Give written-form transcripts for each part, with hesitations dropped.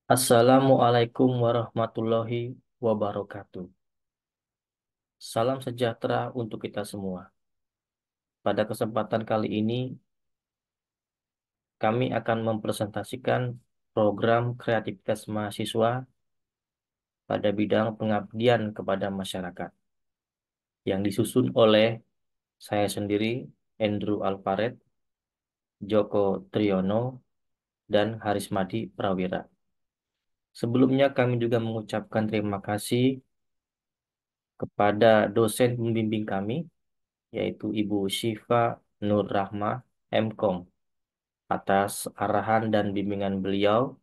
Assalamualaikum warahmatullahi wabarakatuh. Salam sejahtera untuk kita semua. Pada kesempatan kali ini, kami akan mempresentasikan program kreativitas mahasiswa pada bidang pengabdian kepada masyarakat yang disusun oleh saya sendiri, Andrew Alvaret, Joko Triyono, dan Harismadi Prawira. Sebelumnya kami juga mengucapkan terima kasih kepada dosen pembimbing kami, yaitu Ibu Syifa Nur Rahmah, MKOM, atas arahan dan bimbingan beliau,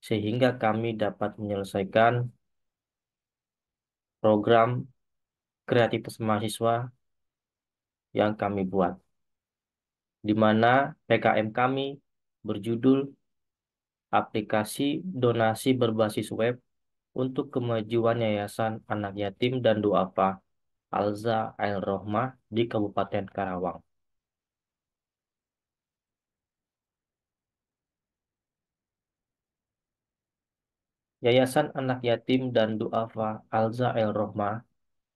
sehingga kami dapat menyelesaikan program kreativitas mahasiswa yang kami buat, di mana PKM kami berjudul Aplikasi Donasi Berbasis Web untuk Kemajuan Yayasan Anak Yatim dan Duafa Alza Ail Rohmah di Kabupaten Karawang. Yayasan Anak Yatim dan Duafa Alza Ail Rohmah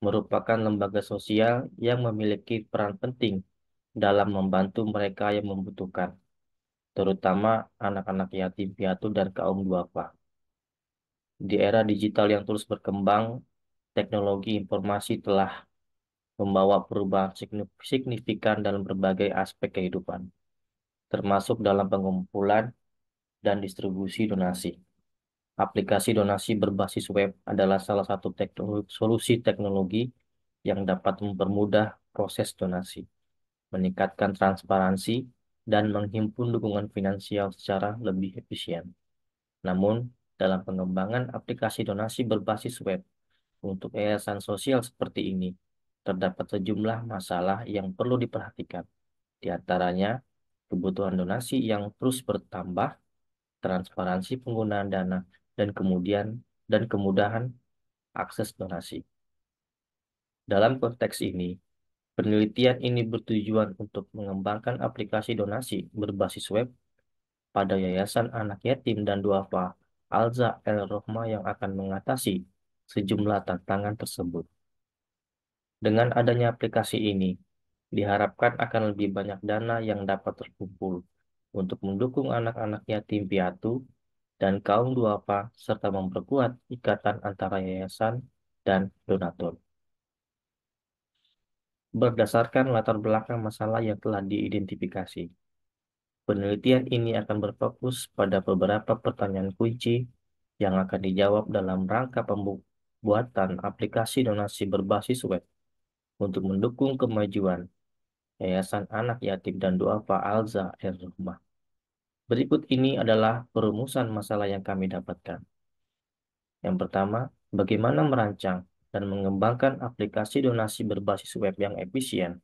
merupakan lembaga sosial yang memiliki peran penting dalam membantu mereka yang membutuhkan, terutama anak-anak yatim piatu dan kaum duafa. Di era digital yang terus berkembang, teknologi informasi telah membawa perubahan signifikan dalam berbagai aspek kehidupan, termasuk dalam pengumpulan dan distribusi donasi. Aplikasi donasi berbasis web adalah salah satu solusi teknologi yang dapat mempermudah proses donasi, meningkatkan transparansi, dan menghimpun dukungan finansial secara lebih efisien. Namun, dalam pengembangan aplikasi donasi berbasis web untuk yayasan sosial seperti ini, terdapat sejumlah masalah yang perlu diperhatikan. Di antaranya, kebutuhan donasi yang terus bertambah, transparansi penggunaan dana, dan kemudahan akses donasi. Dalam konteks ini, penelitian ini bertujuan untuk mengembangkan aplikasi donasi berbasis web pada Yayasan Anak Yatim dan Duafa Alza El Rohma yang akan mengatasi sejumlah tantangan tersebut. Dengan adanya aplikasi ini, diharapkan akan lebih banyak dana yang dapat terkumpul untuk mendukung anak-anak yatim piatu dan kaum duafa serta memperkuat ikatan antara yayasan dan donatur. Berdasarkan latar belakang masalah yang telah diidentifikasi, penelitian ini akan berfokus pada beberapa pertanyaan kunci yang akan dijawab dalam rangka pembuatan aplikasi donasi berbasis web untuk mendukung kemajuan Yayasan Anak Yatim dan Duafa Alza Rumah. Berikut ini adalah perumusan masalah yang kami dapatkan. Yang pertama, bagaimana merancang dan mengembangkan aplikasi donasi berbasis web yang efisien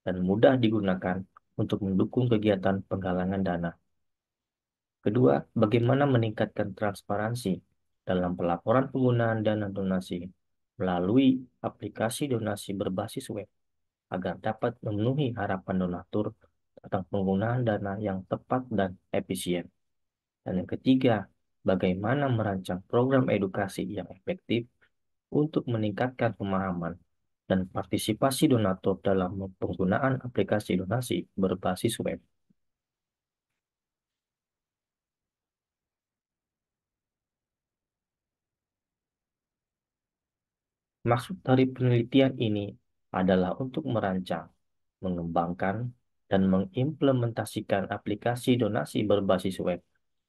dan mudah digunakan untuk mendukung kegiatan penggalangan dana. Kedua, bagaimana meningkatkan transparansi dalam pelaporan penggunaan dana donasi melalui aplikasi donasi berbasis web agar dapat memenuhi harapan donatur tentang penggunaan dana yang tepat dan efisien. Dan yang ketiga, bagaimana merancang program edukasi yang efektif untuk meningkatkan pemahaman dan partisipasi donatur dalam penggunaan aplikasi donasi berbasis web. Maksud dari penelitian ini adalah untuk merancang, mengembangkan, dan mengimplementasikan aplikasi donasi berbasis web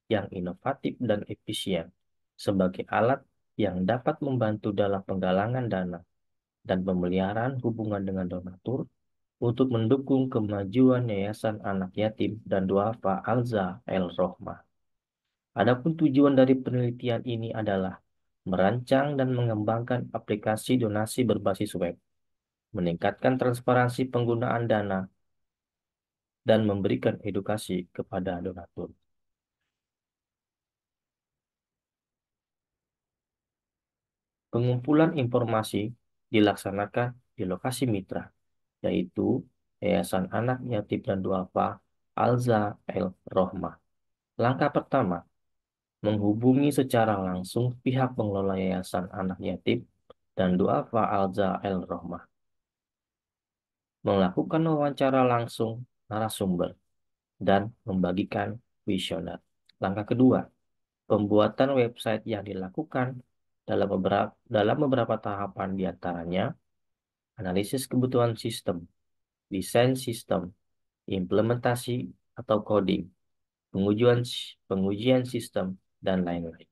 yang inovatif dan efisien sebagai alat yang dapat membantu dalam penggalangan dana dan pemeliharaan hubungan dengan donatur untuk mendukung kemajuan Yayasan Anak Yatim dan Duafa Alza El Rohmah. Adapun tujuan dari penelitian ini adalah merancang dan mengembangkan aplikasi donasi berbasis web, meningkatkan transparansi penggunaan dana, dan memberikan edukasi kepada donatur. Pengumpulan informasi dilaksanakan di lokasi mitra, yaitu Yayasan Anak Yatim dan Duafa Alza El Rohmah. Langkah pertama, menghubungi secara langsung pihak pengelola Yayasan Anak Yatim dan Duafa Alza El Rohmah, melakukan wawancara langsung narasumber, dan membagikan kuesioner. Langkah kedua, pembuatan website yang dilakukan dalam beberapa tahapan diantaranya analisis kebutuhan sistem, desain sistem, implementasi atau coding, pengujian pengujian sistem, dan lain-lain.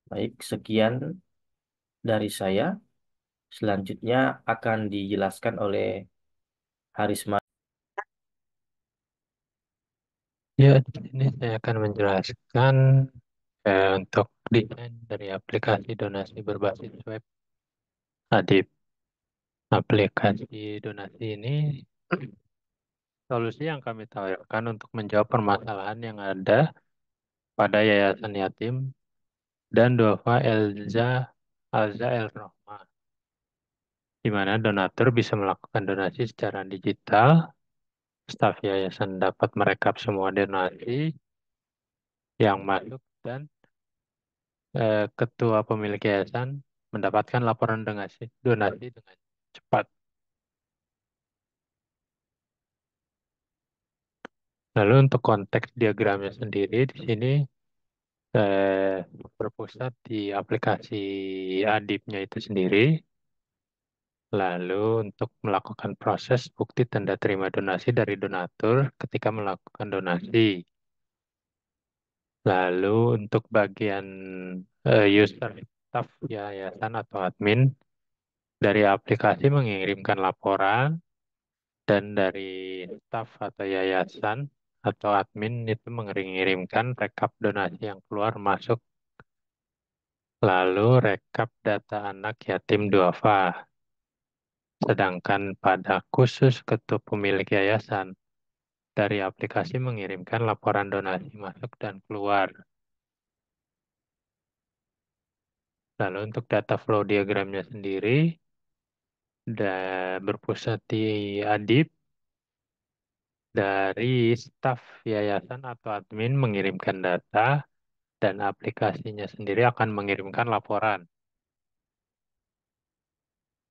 Baik, sekian dari saya. Selanjutnya akan dijelaskan oleh Harisma. Ya, di sini saya akan menjelaskan untuk desain dari aplikasi donasi berbasis web Adib. Aplikasi donasi ini solusi yang kami tawarkan untuk menjawab permasalahan yang ada pada Yayasan Yatim dan Duafa Alza El Rohma, di mana donatur bisa melakukan donasi secara digital, staf yayasan dapat merekap semua donasi yang masuk dan ketua pemilik yayasan mendapatkan laporan donasi dengan cepat. Lalu untuk konteks diagramnya sendiri di sini berpusat di aplikasi Adibnya itu sendiri. Lalu untuk melakukan proses bukti tanda terima donasi dari donatur ketika melakukan donasi. Lalu untuk bagian user staff yayasan atau admin dari aplikasi mengirimkan laporan dan dari staff atau yayasan atau admin itu mengirimkan rekap donasi yang keluar masuk, lalu rekap data anak yatim duafa. Sedangkan pada khusus ketua pemilik yayasan, dari aplikasi mengirimkan laporan donasi masuk dan keluar. Lalu untuk data flow diagramnya sendiri, berpusat di Adib, dari staf yayasan atau admin mengirimkan data, dan aplikasinya sendiri akan mengirimkan laporan.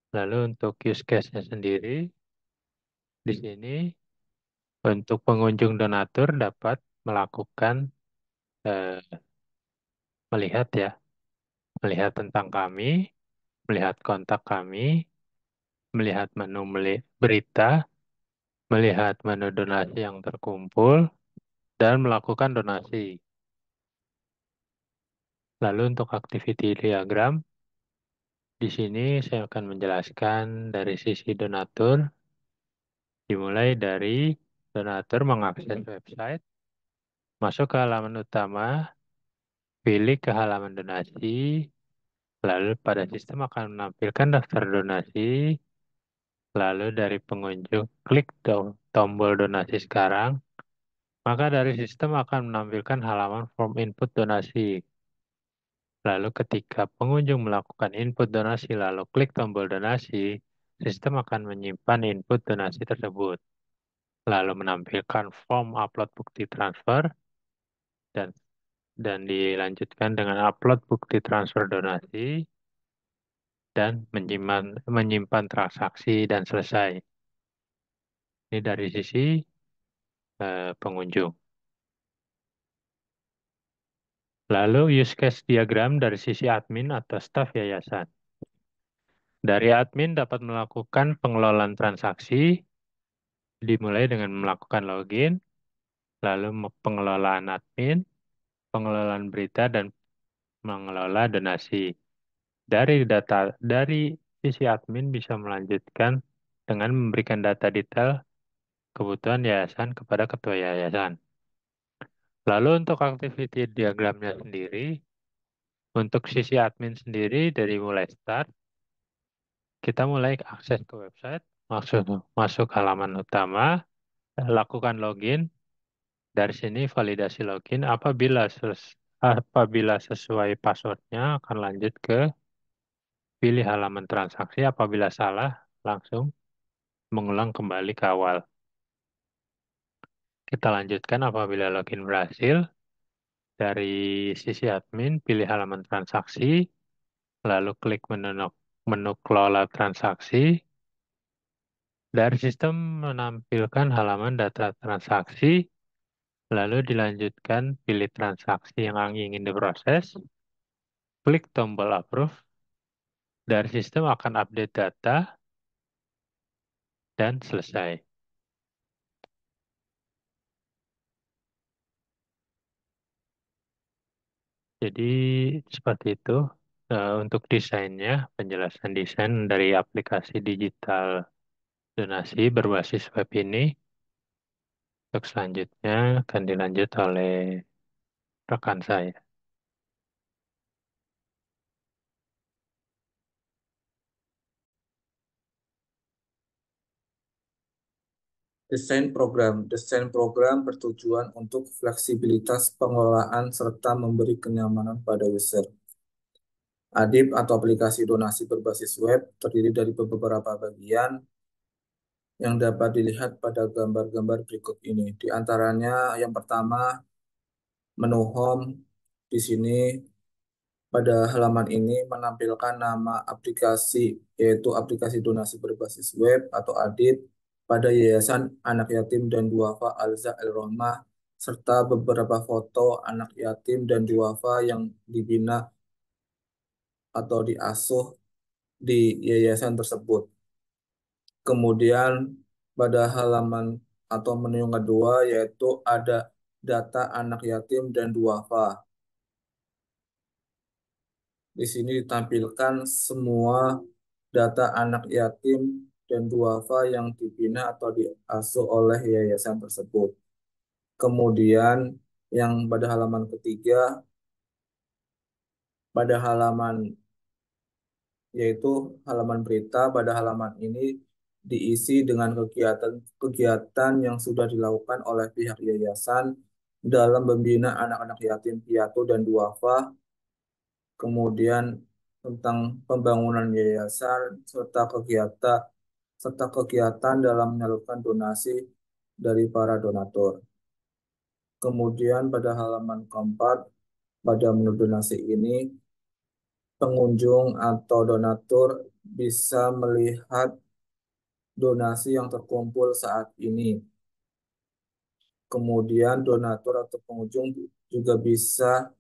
Lalu untuk use case-nya sendiri, di sini untuk pengunjung donatur dapat melakukan eh, melihat ya, melihat tentang kami, melihat kontak kami, melihat menu berita, melihat menu donasi yang terkumpul, dan melakukan donasi. Lalu untuk activity diagram, di sini saya akan menjelaskan dari sisi donatur, dimulai dari donatur mengakses website, masuk ke halaman utama, pilih ke halaman donasi, lalu pada sistem akan menampilkan daftar donasi, lalu dari pengunjung klik tombol donasi sekarang, maka dari sistem akan menampilkan halaman form input donasi. Lalu ketika pengunjung melakukan input donasi lalu klik tombol donasi, sistem akan menyimpan input donasi tersebut. Lalu menampilkan form upload bukti transfer dan dilanjutkan dengan upload bukti transfer donasi dan menyimpan transaksi dan selesai. Ini dari sisi pengunjung. Lalu use case diagram dari sisi admin atau staf yayasan. Dari admin dapat melakukan pengelolaan transaksi, dimulai dengan melakukan login, lalu pengelolaan admin, pengelolaan berita, dan mengelola donasi. Dari sisi admin bisa melanjutkan dengan memberikan data detail kebutuhan yayasan kepada ketua yayasan. Lalu untuk activity diagramnya sendiri, untuk sisi admin sendiri dari mulai start, kita mulai akses ke website, masuk masuk halaman utama, lakukan login. Dari sini validasi login. Apabila sesuai passwordnya akan lanjut ke pilih halaman transaksi. Apabila salah langsung mengulang kembali ke awal. Kita lanjutkan apabila login berhasil. Dari sisi admin, pilih halaman transaksi, lalu klik menu kelola transaksi. Dari sistem menampilkan halaman data transaksi, lalu dilanjutkan pilih transaksi yang ingin diproses, klik tombol approve. Dari sistem akan update data dan selesai. Jadi seperti itu untuk desainnya, penjelasan desain dari aplikasi digital donasi berbasis web ini. Untuk selanjutnya akan dilanjut oleh rekan saya. Desain program. Desain program bertujuan untuk fleksibilitas pengelolaan serta memberi kenyamanan pada user. Adib atau aplikasi donasi berbasis web terdiri dari beberapa bagian yang dapat dilihat pada gambar-gambar berikut ini. Di antaranya yang pertama, menu home. Di sini pada halaman ini menampilkan nama aplikasi, yaitu aplikasi donasi berbasis web atau ADID pada Yayasan Anak Yatim dan Duafa Alza El Rohmah, serta beberapa foto anak yatim dan duafa yang dibina atau diasuh di yayasan tersebut. Kemudian pada halaman atau menu yang kedua yaitu ada data anak yatim dan duafa. Di sini ditampilkan semua data anak yatim dan duafa yang dibina atau diasuh oleh yayasan tersebut. Kemudian yang pada halaman ketiga, pada halaman yaitu halaman berita, pada halaman ini diisi dengan kegiatan-kegiatan yang sudah dilakukan oleh pihak yayasan dalam membina anak-anak yatim piatu dan duafa, kemudian tentang pembangunan yayasan serta kegiatan dalam menyalurkan donasi dari para donatur. Kemudian pada halaman keempat, pada menu donasi ini, pengunjung atau donatur bisa melihat donasi yang terkumpul saat ini. Kemudian donatur atau pengunjung juga bisa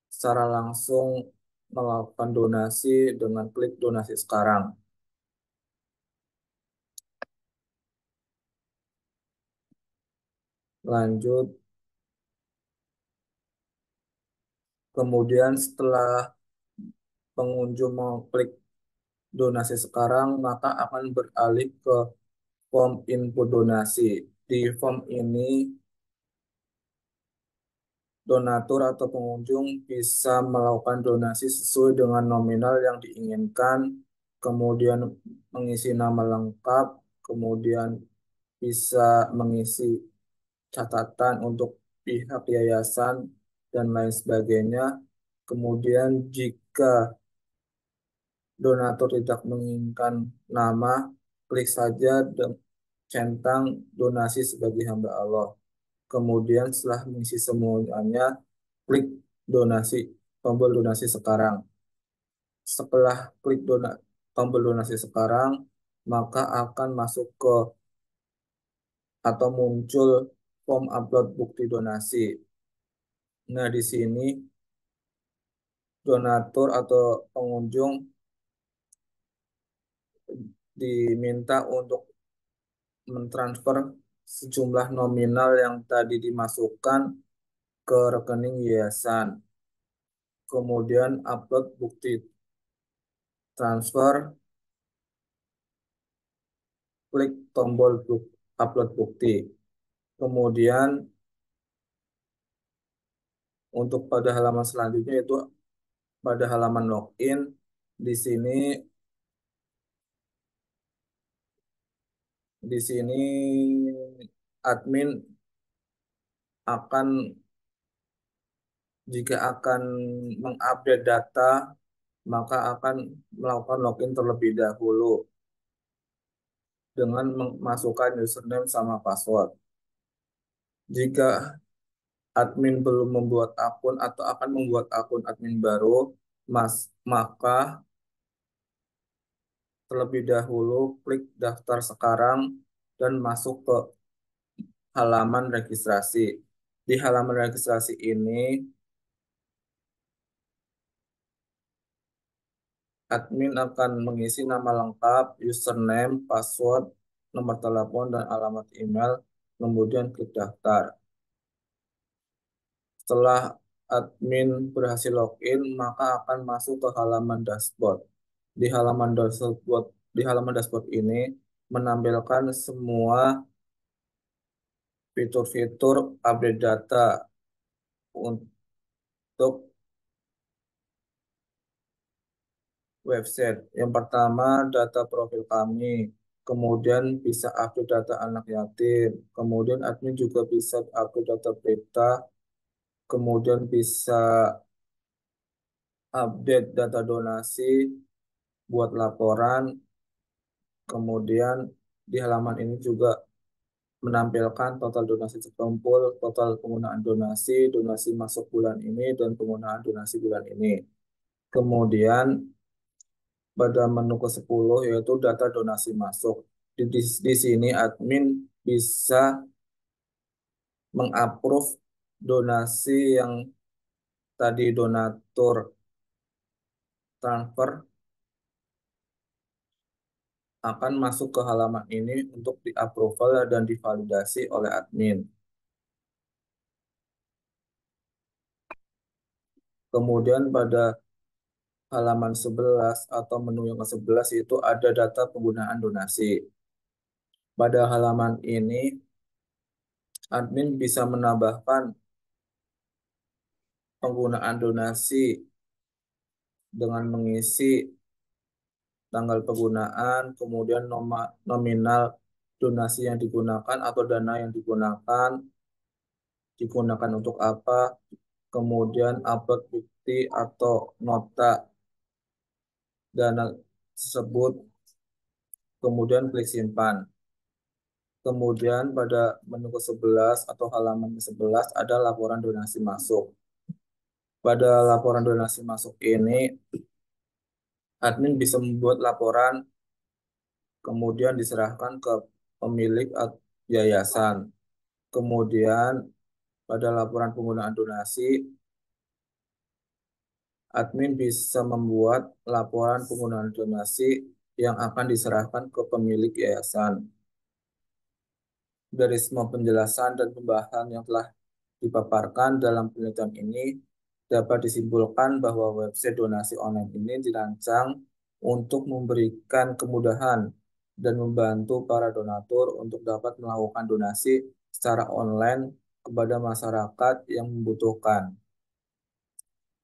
secara langsung melakukan donasi dengan klik donasi sekarang. Lanjut, kemudian setelah pengunjung mengklik donasi sekarang, maka akan beralih ke form input donasi. Di form ini, donatur atau pengunjung bisa melakukan donasi sesuai dengan nominal yang diinginkan, kemudian mengisi nama lengkap, kemudian bisa mengisi catatan untuk pihak yayasan, dan lain sebagainya. Kemudian jika donatur tidak menginginkan nama, klik saja centang donasi sebagai hamba Allah. Kemudian setelah mengisi semuanya, klik donasi, tombol donasi sekarang. Setelah klik tombol donasi sekarang, maka akan masuk ke atau muncul form upload bukti donasi. Nah, di sini donatur atau pengunjung diminta untuk mentransfer sejumlah nominal yang tadi dimasukkan ke rekening yayasan. Kemudian upload bukti transfer, klik tombol upload bukti. Kemudian untuk pada halaman selanjutnya itu pada halaman login, di sini di sini admin akan jika akan mengupdate data, maka akan melakukan login terlebih dahulu dengan memasukkan username sama password. Jika admin belum membuat akun atau akan membuat akun admin baru, maka terlebih dahulu klik daftar sekarang dan masuk ke halaman registrasi. Di halaman registrasi ini, admin akan mengisi nama lengkap, username, password, nomor telepon, dan alamat email, kemudian klik daftar. Setelah admin berhasil login, maka akan masuk ke halaman dashboard. Di halaman dashboard ini menampilkan semua fitur-fitur update data untuk website. Yang pertama, data profil kami. Kemudian bisa update data anak yatim. Kemudian admin juga bisa update data berita. Kemudian bisa update data donasi buat laporan. Kemudian di halaman ini juga menampilkan total donasi terkumpul, total penggunaan donasi, donasi masuk bulan ini, dan penggunaan donasi bulan ini. Kemudian pada menu ke-10 yaitu data donasi masuk. Di sini admin bisa mengapprove donasi yang tadi donatur transfer akan masuk ke halaman ini untuk di-approval dan divalidasi oleh admin. Kemudian pada halaman 11 atau menu yang ke-11 itu ada data penggunaan donasi. Pada halaman ini admin bisa menambahkan penggunaan donasi dengan mengisi tanggal penggunaan, kemudian nominal donasi yang digunakan atau dana yang digunakan untuk apa, kemudian upload bukti atau nota dana tersebut, kemudian klik simpan. Kemudian pada menu ke-11 atau halaman ke-11 ada laporan donasi masuk. Pada laporan donasi masuk ini, admin bisa membuat laporan kemudian diserahkan ke pemilik yayasan. Kemudian pada laporan penggunaan donasi, admin bisa membuat laporan penggunaan donasi yang akan diserahkan ke pemilik yayasan. Dari semua penjelasan dan pembahasan yang telah dipaparkan dalam penelitian ini, dapat disimpulkan bahwa website donasi online ini dirancang untuk memberikan kemudahan dan membantu para donatur untuk dapat melakukan donasi secara online kepada masyarakat yang membutuhkan.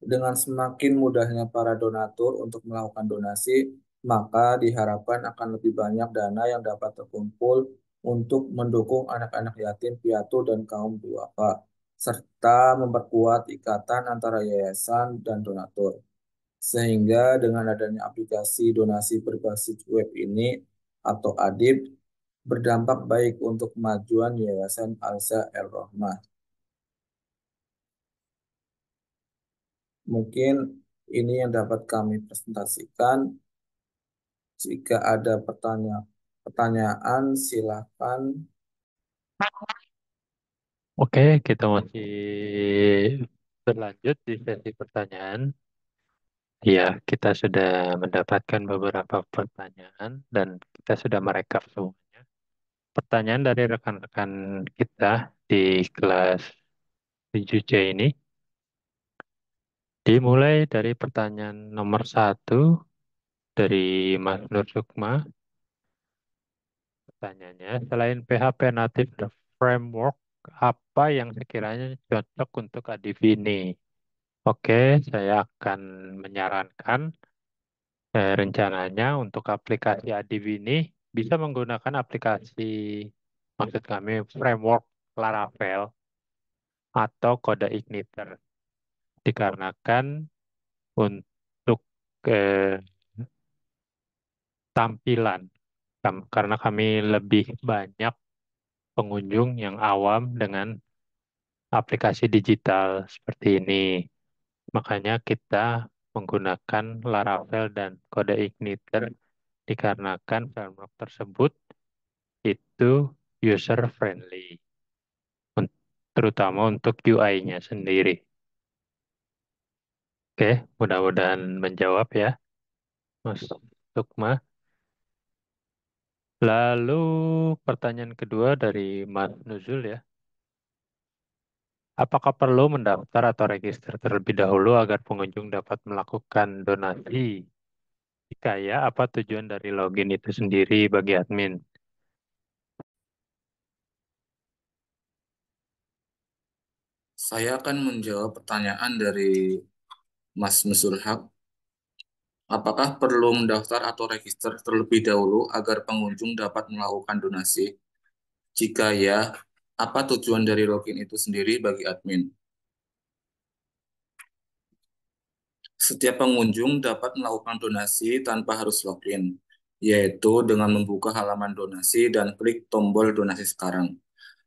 Dengan semakin mudahnya para donatur untuk melakukan donasi, maka diharapkan akan lebih banyak dana yang dapat terkumpul untuk mendukung anak-anak yatim piatu dan kaum duafa, serta memperkuat ikatan antara yayasan dan donatur. Sehingga dengan adanya aplikasi donasi berbasis web ini atau ADIB, berdampak baik untuk kemajuan Yayasan Alza El-Rohmah. Mungkin ini yang dapat kami presentasikan. Jika ada pertanyaan, silakan. Oke, kita masih berlanjut di sesi pertanyaan. Ya, kita sudah mendapatkan beberapa pertanyaan dan kita sudah merekap semuanya. Pertanyaan dari rekan-rekan kita di kelas 7C ini dimulai dari pertanyaan nomor 1 dari Mas Nur Sukma. Pertanyaannya, selain PHP Native Framework, apa yang sekiranya cocok untuk ADV ini? Oke, saya akan menyarankan rencananya untuk aplikasi ADV ini bisa menggunakan aplikasi, maksud kami framework Laravel atau kode Igniter. Dikarenakan untuk eh, tampilan, karena kami lebih banyak pengunjung yang awam dengan aplikasi digital seperti ini. Makanya kita menggunakan Laravel dan kode igniter dikarenakan framework tersebut itu user friendly, terutama untuk UI-nya sendiri. Oke, mudah-mudahan menjawab ya, Mas Sukma. Lalu pertanyaan kedua dari Mas Nuzul ya. Apakah perlu mendaftar atau register terlebih dahulu agar pengunjung dapat melakukan donasi? Jika ya, apa tujuan dari login itu sendiri bagi admin? Saya akan menjawab pertanyaan dari Mas Nusul Haq. Apakah perlu mendaftar atau register terlebih dahulu agar pengunjung dapat melakukan donasi? Jika ya, apa tujuan dari login itu sendiri bagi admin? Setiap pengunjung dapat melakukan donasi tanpa harus login, yaitu dengan membuka halaman donasi dan klik tombol donasi sekarang.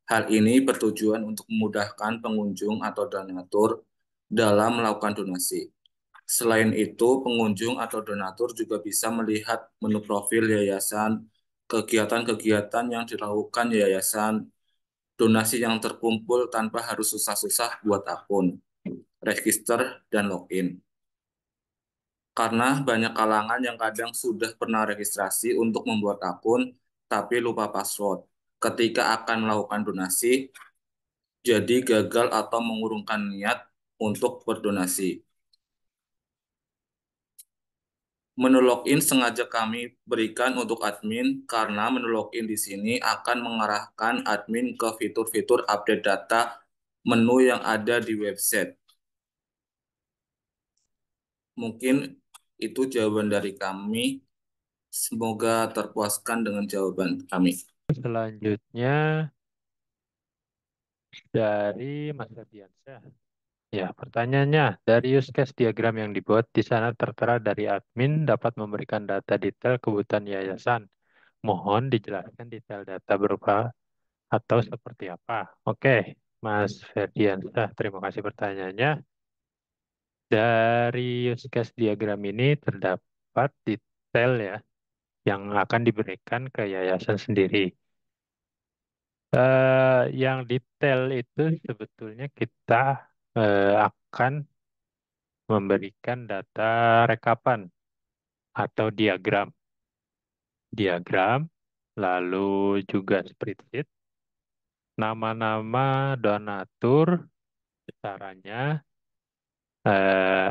Hal ini bertujuan untuk memudahkan pengunjung atau donatur dalam melakukan donasi. Selain itu, pengunjung atau donatur juga bisa melihat menu profil yayasan, kegiatan-kegiatan yang dilakukan yayasan, donasi yang terkumpul tanpa harus susah-susah buat akun, register, dan login. Karena banyak kalangan yang kadang sudah pernah registrasi untuk membuat akun, tapi lupa password. Ketika akan melakukan donasi, jadi gagal atau mengurungkan niat untuk berdonasi. Menu login sengaja kami berikan untuk admin karena menu login di sini akan mengarahkan admin ke fitur-fitur update data menu yang ada di website. Mungkin itu jawaban dari kami. Semoga terpuaskan dengan jawaban kami. Selanjutnya dari Mas Ferdiansyah. Ya, pertanyaannya, dari use case diagram yang dibuat di sana tertera dari admin dapat memberikan data detail kebutuhan yayasan. Mohon dijelaskan detail data berupa atau seperti apa. Oke, Mas Ferdiansyah, terima kasih pertanyaannya. Dari use case diagram ini terdapat detail ya yang akan diberikan ke yayasan sendiri. Yang detail itu sebetulnya kita akan memberikan data rekapan atau diagram. Diagram, lalu juga spreadsheet, nama-nama donatur, besarannya,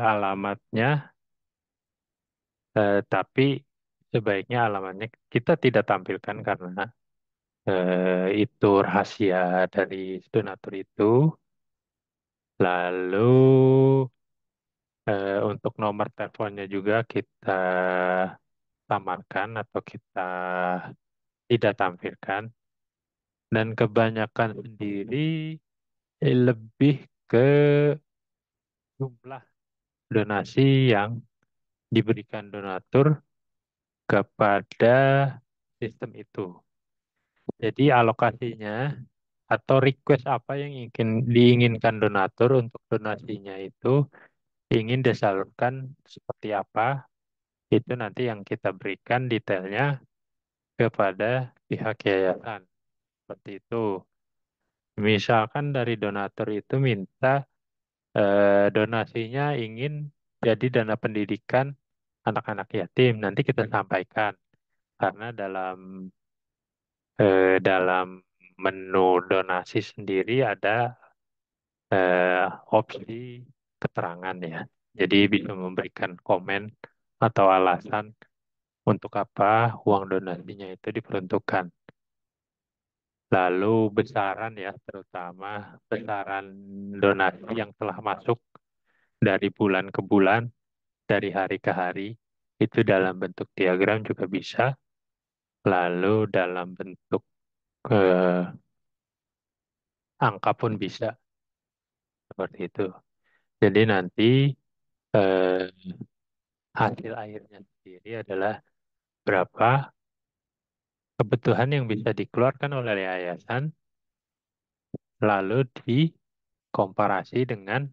alamatnya, tapi sebaiknya alamatnya kita tidak tampilkan karena itu rahasia dari donatur itu. Lalu untuk nomor teleponnya juga kita samarkan atau kita tidak tampilkan. Dan kebanyakan sendiri lebih ke jumlah donasi yang diberikan donatur kepada sistem itu. Jadi alokasinya atau request apa yang diinginkan donatur untuk donasinya itu ingin disalurkan seperti apa, itu nanti yang kita berikan detailnya kepada pihak yayasan. Seperti itu. Misalkan dari donatur itu minta donasinya ingin jadi dana pendidikan anak-anak yatim. Nanti kita sampaikan karena dalam menu donasi sendiri ada opsi keterangan ya. Jadi bisa memberikan komen atau alasan untuk apa uang donasinya itu diperuntukkan. Lalu besaran ya, terutama besaran donasi yang telah masuk dari bulan ke bulan, dari hari ke hari, itu dalam bentuk diagram juga bisa. Lalu dalam bentuk eh, angka pun bisa, seperti itu. Jadi nanti eh, hasil akhirnya sendiri adalah berapa kebutuhan yang bisa dikeluarkan oleh yayasan, lalu komparasi dengan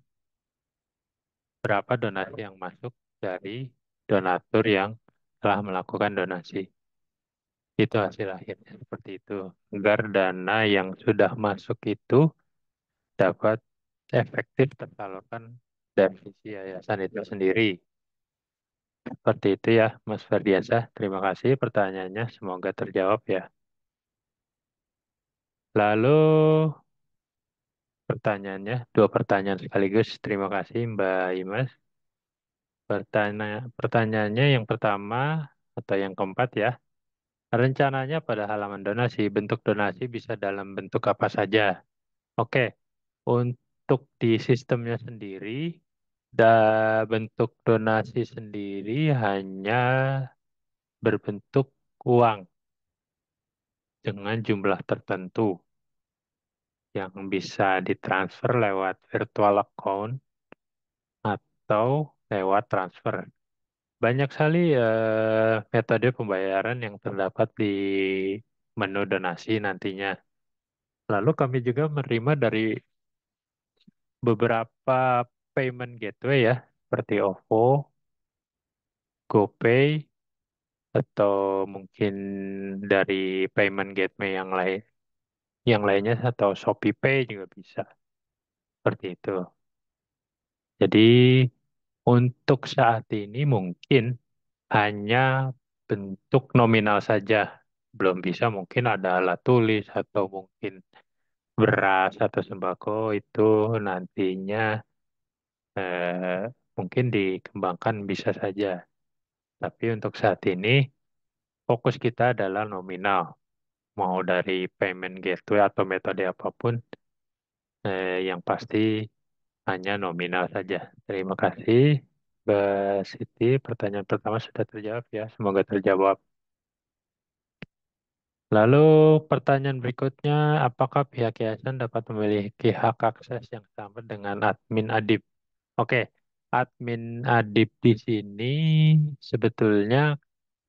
berapa donasi yang masuk dari donatur yang telah melakukan donasi. Itu hasil akhirnya seperti itu. Agar dana yang sudah masuk itu dapat efektif tersalurkan dari sisi yayasan itu sendiri. Seperti itu ya, Mas Ferdiansyah. Terima kasih pertanyaannya. Semoga terjawab ya. Lalu pertanyaannya, dua pertanyaan sekaligus. Terima kasih Mbak Imas. Pertanyaannya yang pertama atau yang keempat ya. Rencananya pada halaman donasi, bentuk donasi bisa dalam bentuk apa saja. Oke, untuk di sistemnya sendiri, bentuk donasi sendiri hanya berbentuk uang dengan jumlah tertentu yang bisa ditransfer lewat virtual account atau lewat transfer. Banyak sekali metode pembayaran yang terdapat di menu donasi nantinya. Lalu kami juga menerima dari beberapa payment gateway ya, seperti OVO, GoPay, atau mungkin dari payment gateway yang lainnya atau ShopeePay juga bisa. Seperti itu. Jadi untuk saat ini mungkin hanya bentuk nominal saja. Belum bisa mungkin ada alat tulis atau mungkin beras atau sembako itu nantinya mungkin dikembangkan bisa saja. Tapi untuk saat ini fokus kita adalah nominal. Mau dari payment gateway atau metode apapun, yang pasti hanya nominal saja. Terima kasih, Mbak Siti. Pertanyaan pertama sudah terjawab ya. Semoga terjawab. Lalu pertanyaan berikutnya, apakah pihak yayasan dapat memiliki hak akses yang sama dengan admin ADIP? Oke, admin ADIP di sini sebetulnya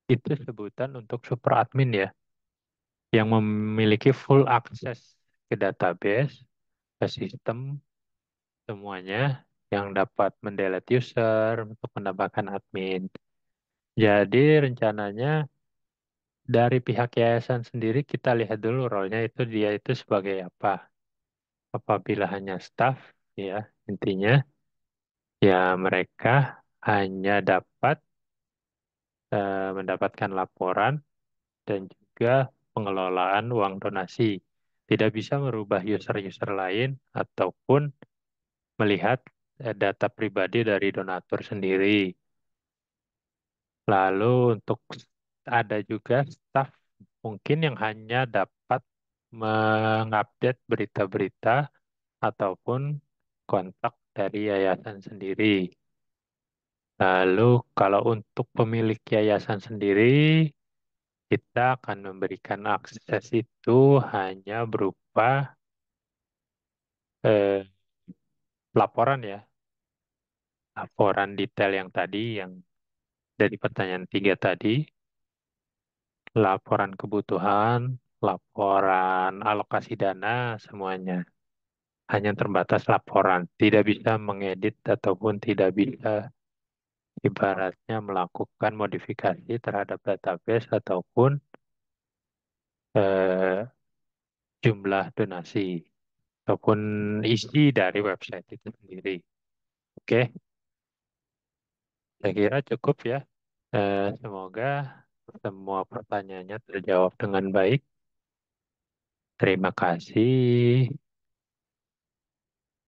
itu sebutan untuk super admin ya, yang memiliki full akses ke database, ke sistem, semuanya, yang dapat mendelete user untuk menambahkan admin. Jadi rencananya dari pihak yayasan sendiri kita lihat dulu role-nya itu dia itu sebagai apa. Apabila hanya staff, ya intinya ya mereka hanya dapat mendapatkan laporan dan juga pengelolaan uang donasi. Tidak bisa merubah user-user lain ataupun melihat data pribadi dari donatur sendiri. Lalu untuk ada juga staff mungkin yang hanya dapat mengupdate berita-berita ataupun kontak dari yayasan sendiri. Lalu kalau untuk pemilik yayasan sendiri, kita akan memberikan akses itu hanya berupa eh, laporan ya, laporan detail yang tadi, yang dari pertanyaan tiga tadi, laporan kebutuhan, laporan alokasi dana, semuanya. Hanya terbatas laporan, tidak bisa mengedit ataupun tidak bisa ibaratnya melakukan modifikasi terhadap database ataupun eh, jumlah donasi ataupun isi dari website itu sendiri. Oke, saya kira cukup ya. Semoga semua pertanyaannya terjawab dengan baik. Terima kasih.